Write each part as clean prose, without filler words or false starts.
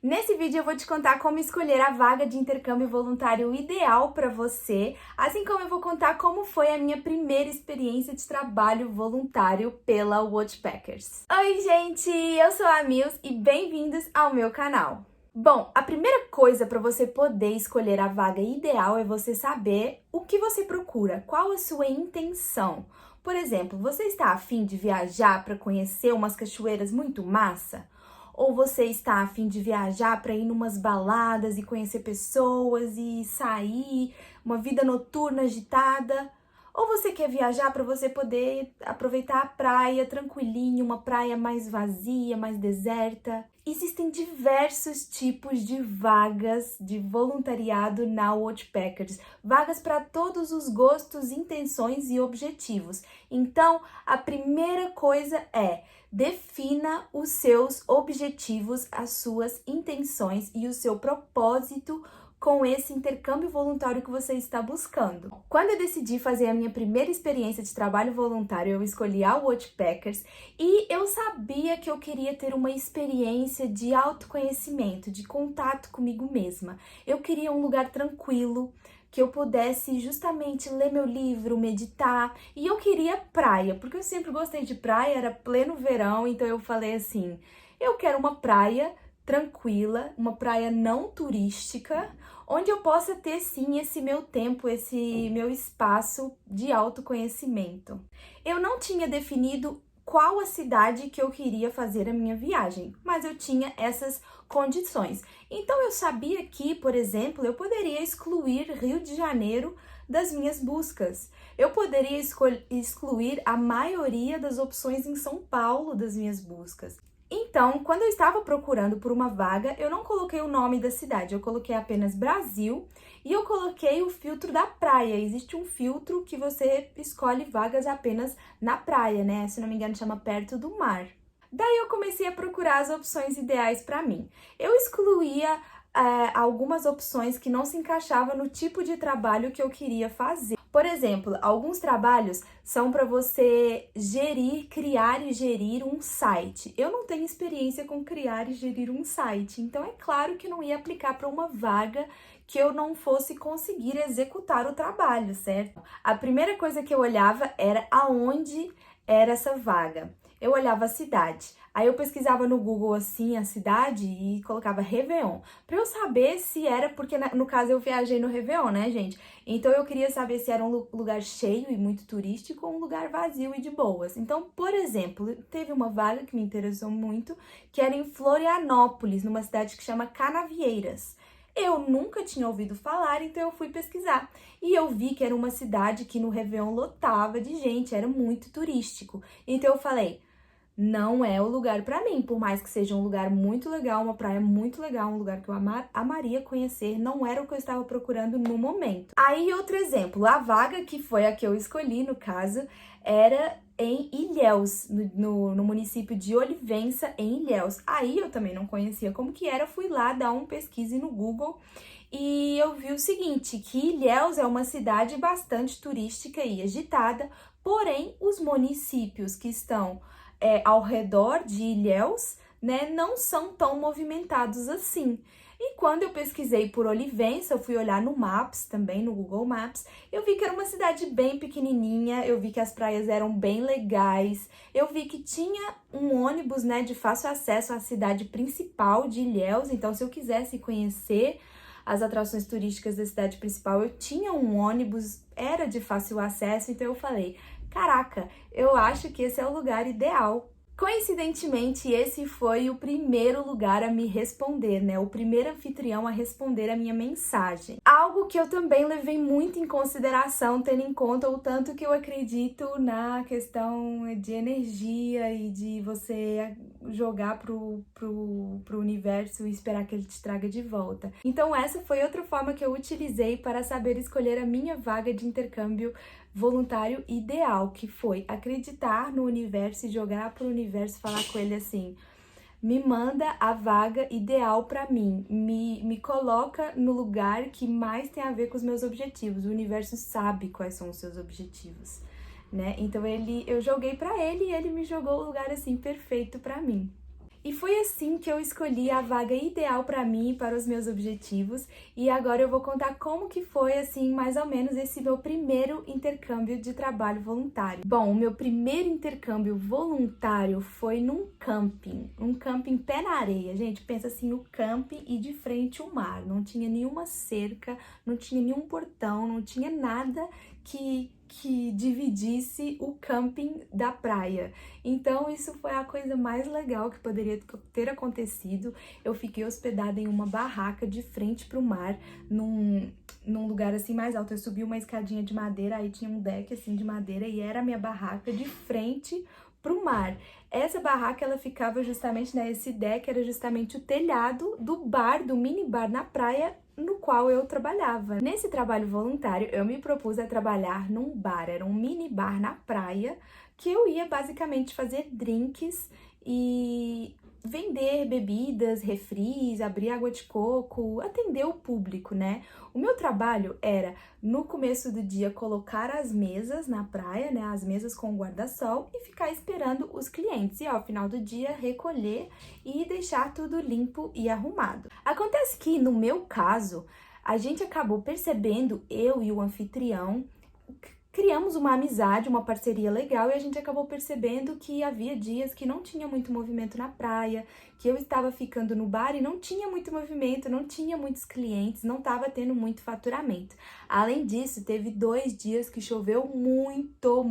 Nesse vídeo eu vou te contar como escolher a vaga de intercâmbio voluntário ideal para você, assim como eu vou contar como foi a minha primeira experiência de trabalho voluntário pela Watchpackers. Oi gente, eu sou a Mils e bem-vindos ao meu canal. Bom, a primeira coisa para você poder escolher a vaga ideal é você saber o que você procura, qual a sua intenção. Por exemplo, você está a fim de viajar para conhecer umas cachoeiras muito massa? Ou você está a fim de viajar para ir numas baladas e conhecer pessoas e sair, uma vida noturna agitada? Ou você quer viajar para você poder aproveitar a praia tranquilinho, uma praia mais vazia, mais deserta? Existem diversos tipos de vagas de voluntariado na Watchpackers, vagas para todos os gostos, intenções e objetivos. Então, a primeira coisa é: defina os seus objetivos, as suas intenções e o seu propósito com esse intercâmbio voluntário que você está buscando. Quando eu decidi fazer a minha primeira experiência de trabalho voluntário, eu escolhi a Watchpackers e eu sabia que eu queria ter uma experiência de autoconhecimento, de contato comigo mesma. Eu queria um lugar tranquilo, que eu pudesse justamente ler meu livro, meditar, e eu queria praia, porque eu sempre gostei de praia, era pleno verão, então eu falei assim, eu quero uma praia tranquila, uma praia não turística, onde eu possa ter sim esse meu tempo, esse meu espaço de autoconhecimento. Eu não tinha definido qual a cidade que eu queria fazer a minha viagem, mas eu tinha essas condições. Então eu sabia que, por exemplo, eu poderia excluir Rio de Janeiro das minhas buscas. Eu poderia excluir a maioria das opções em São Paulo das minhas buscas. Então, quando eu estava procurando por uma vaga, eu não coloquei o nome da cidade, eu coloquei apenas Brasil e eu coloquei o filtro da praia. Existe um filtro que você escolhe vagas apenas na praia, né? Se não me engano, chama Perto do Mar. Daí eu comecei a procurar as opções ideais para mim. Eu excluía algumas opções que não se encaixavam no tipo de trabalho que eu queria fazer. Por exemplo, alguns trabalhos são para você criar e gerir um site. Eu não tenho experiência com criar e gerir um site, então é claro que não ia aplicar para uma vaga que eu não fosse conseguir executar o trabalho, certo? A primeira coisa que eu olhava era aonde era essa vaga. Eu olhava a cidade, aí eu pesquisava no Google assim a cidade e colocava Réveillon, para eu saber se era, porque no caso eu viajei no Réveillon, né, gente? Então eu queria saber se era um lugar cheio e muito turístico ou um lugar vazio e de boas. Então, por exemplo, teve uma vaga que me interessou muito, que era em Florianópolis, numa cidade que chama Canavieiras. Eu nunca tinha ouvido falar, então eu fui pesquisar. E eu vi que era uma cidade que no Réveillon lotava de gente, era muito turístico. Então eu falei, não é o lugar para mim, por mais que seja um lugar muito legal, uma praia muito legal, um lugar que eu amaria conhecer, não era o que eu estava procurando no momento. Aí, outro exemplo, a vaga que foi a que eu escolhi, no caso, era em Ilhéus, no município de Olivença, em Ilhéus. Aí eu também não conhecia como que era, fui lá dar uma pesquisa no Google e eu vi o seguinte, que Ilhéus é uma cidade bastante turística e agitada, porém os municípios que estão ao redor de Ilhéus, né, não são tão movimentados assim. E quando eu pesquisei por Olivença, eu fui olhar no Maps também, no Google Maps, eu vi que era uma cidade bem pequenininha, eu vi que as praias eram bem legais, eu vi que tinha um ônibus, né, de fácil acesso à cidade principal de Ilhéus, então se eu quisesse conhecer as atrações turísticas da cidade principal, eu tinha um ônibus, era de fácil acesso, então eu falei, caraca, eu acho que esse é o lugar ideal. Coincidentemente, esse foi o primeiro lugar a me responder, né? O primeiro anfitrião a responder a minha mensagem. Algo que eu também levei muito em consideração, tendo em conta o tanto que eu acredito na questão de energia e de você jogar pro universo e esperar que ele te traga de volta. Então essa foi outra forma que eu utilizei para saber escolher a minha vaga de intercâmbio voluntário ideal, que foi acreditar no universo e jogar pro universo, falar com ele assim, me manda a vaga ideal para mim, me coloca no lugar que mais tem a ver com os meus objetivos. O universo sabe quais são os seus objetivos, né? Então eu joguei para ele e ele me jogou o lugar assim perfeito para mim. E foi assim que eu escolhi a vaga ideal para mim, para os meus objetivos, e agora eu vou contar como que foi, assim, mais ou menos esse meu primeiro intercâmbio de trabalho voluntário. Bom, o meu primeiro intercâmbio voluntário foi num camping, um camping pé na areia. Gente, pensa assim, o camping e de frente o mar, não tinha nenhuma cerca, não tinha nenhum portão, não tinha nada que dividisse o camping da praia. Então isso foi a coisa mais legal que poderia ter acontecido. Eu fiquei hospedada em uma barraca de frente para o mar, num lugar assim mais alto. Eu subi uma escadinha de madeira, aí tinha um deck assim de madeira e era a minha barraca de frente pro mar. Essa barraca, ela ficava justamente, né, esse deck era justamente o telhado do bar, do mini bar na praia, no qual eu trabalhava. Nesse trabalho voluntário, eu me propus a trabalhar num bar, era um mini bar na praia, que eu ia basicamente fazer drinks e vender bebidas, refris, abrir água de coco, atender o público, né? O meu trabalho era, no começo do dia, colocar as mesas na praia, né? As mesas com guarda-sol e ficar esperando os clientes. E ao final do dia, recolher e deixar tudo limpo e arrumado. Acontece que, no meu caso, a gente acabou percebendo, eu e o anfitrião, criamos uma amizade, uma parceria legal e a gente acabou percebendo que havia dias que não tinha muito movimento na praia, que eu estava ficando no bar e não tinha muito movimento, não tinha muitos clientes, não estava tendo muito faturamento. Além disso, teve 2 dias que choveu muito,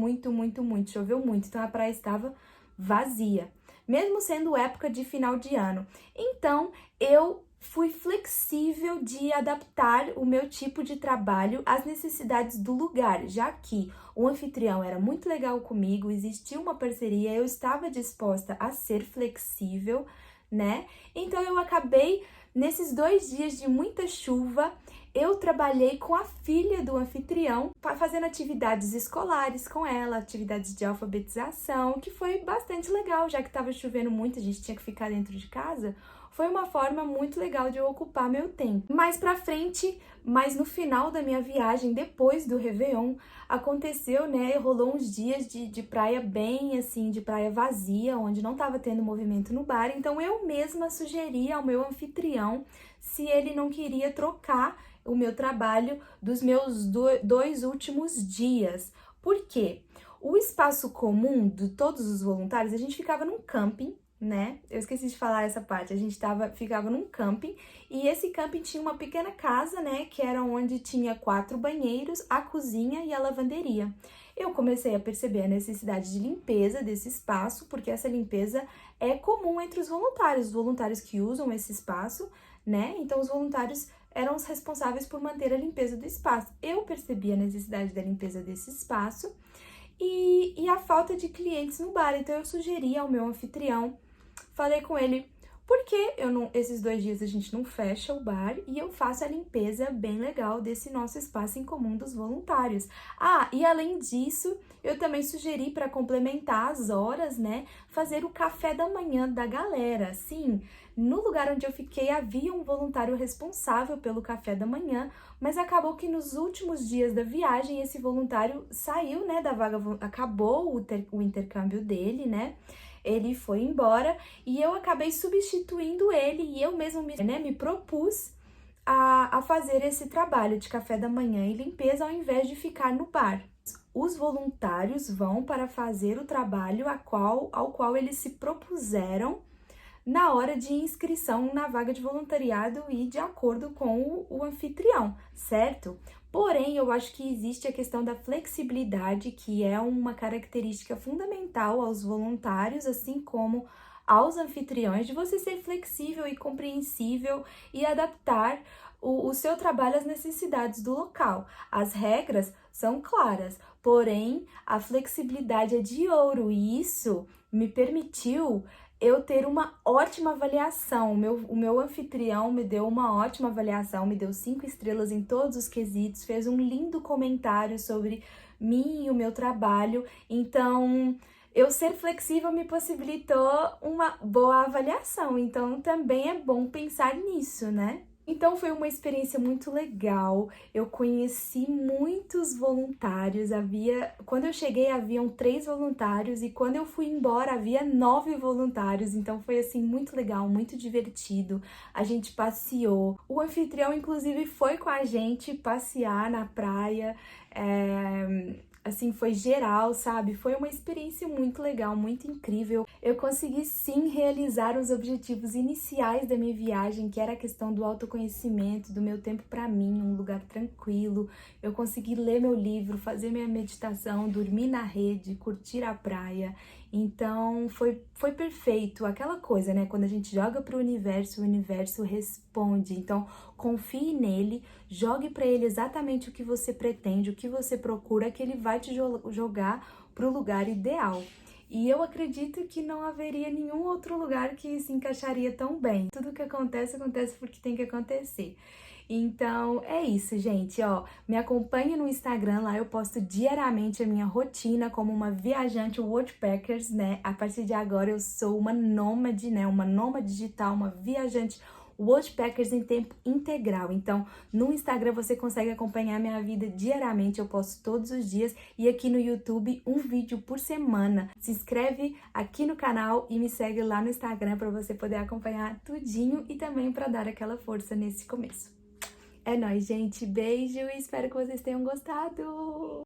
choveu muito, então a praia estava vazia, mesmo sendo época de final de ano. Então, eu fui flexível de adaptar o meu tipo de trabalho às necessidades do lugar, já que o anfitrião era muito legal comigo, existia uma parceria, eu estava disposta a ser flexível, né? Então eu acabei, nesses 2 dias de muita chuva, eu trabalhei com a filha do anfitrião, fazendo atividades escolares com ela, atividades de alfabetização, que foi bastante legal, já que estava chovendo muito, a gente tinha que ficar dentro de casa. Foi uma forma muito legal de eu ocupar meu tempo. Mais pra frente, mas no final da minha viagem, depois do Réveillon, aconteceu, né, rolou uns dias de praia bem, assim, de praia vazia, onde não tava tendo movimento no bar, então eu mesma sugeri ao meu anfitrião se ele não queria trocar o meu trabalho dos meus 2 últimos dias. Por quê? O espaço comum de todos os voluntários, a gente ficava num camping, né? Eu esqueci de falar essa parte. A gente ficava num camping e esse camping tinha uma pequena casa, né? Que era onde tinha 4 banheiros, a cozinha e a lavanderia. Eu comecei a perceber a necessidade de limpeza desse espaço, porque essa limpeza é comum entre os voluntários que usam esse espaço, né? Então, os voluntários eram os responsáveis por manter a limpeza do espaço. Eu percebi a necessidade da limpeza desse espaço e a falta de clientes no bar. Então, eu sugeri ao meu anfitrião, falei com ele, por que esses 2 dias a gente não fecha o bar e eu faço a limpeza bem legal desse nosso espaço em comum dos voluntários? Ah, e além disso, eu também sugeri para complementar as horas, né, fazer o café da manhã da galera. Sim, no lugar onde eu fiquei havia um voluntário responsável pelo café da manhã, mas acabou que nos últimos dias da viagem esse voluntário saiu, né, da vaga, acabou o intercâmbio dele, né? Ele foi embora e eu acabei substituindo ele e eu mesma me propus a fazer esse trabalho de café da manhã e limpeza ao invés de ficar no bar. Os voluntários vão para fazer o trabalho ao qual eles se propuseram na hora de inscrição na vaga de voluntariado e de acordo com o anfitrião, certo? Porém, eu acho que existe a questão da flexibilidade, que é uma característica fundamental aos voluntários, assim como aos anfitriões, de você ser flexível e compreensível e adaptar o seu trabalho às necessidades do local. As regras são claras, porém, a flexibilidade é de ouro e isso me permitiu eu ter uma ótima avaliação. O meu anfitrião me deu uma ótima avaliação, me deu 5 estrelas em todos os quesitos, fez um lindo comentário sobre mim e o meu trabalho. Então, eu ser flexível me possibilitou uma boa avaliação. Então, também é bom pensar nisso, né? Então foi uma experiência muito legal. Eu conheci muitos voluntários. Quando eu cheguei, haviam 3 voluntários e quando eu fui embora, havia 9 voluntários. Então foi assim muito legal, muito divertido. A gente passeou. O anfitrião, inclusive, foi com a gente passear na praia. Assim, foi geral, sabe? Foi uma experiência muito legal, muito incrível. Eu consegui sim realizar os objetivos iniciais da minha viagem, que era a questão do autoconhecimento, do meu tempo para mim, um lugar tranquilo. Eu consegui ler meu livro, fazer minha meditação, dormir na rede, curtir a praia. Então, foi perfeito. Aquela coisa, né? Quando a gente joga pro universo, o universo responde. Então, confie nele, jogue para ele exatamente o que você pretende, o que você procura, que ele vai te jogar pro lugar ideal. E eu acredito que não haveria nenhum outro lugar que se encaixaria tão bem. Tudo que acontece, acontece porque tem que acontecer. Então, é isso, gente, ó. Me acompanhe no Instagram, lá eu posto diariamente a minha rotina como uma viajante Worldpackers, né? A partir de agora eu sou uma nômade, né? Uma nômade digital, uma viajante Worldpackers em tempo integral. Então, no Instagram você consegue acompanhar minha vida diariamente, eu posto todos os dias e aqui no YouTube um vídeo por semana. Se inscreve aqui no canal e me segue lá no Instagram para você poder acompanhar tudinho e também para dar aquela força nesse começo. É nóis, gente. Beijo e espero que vocês tenham gostado.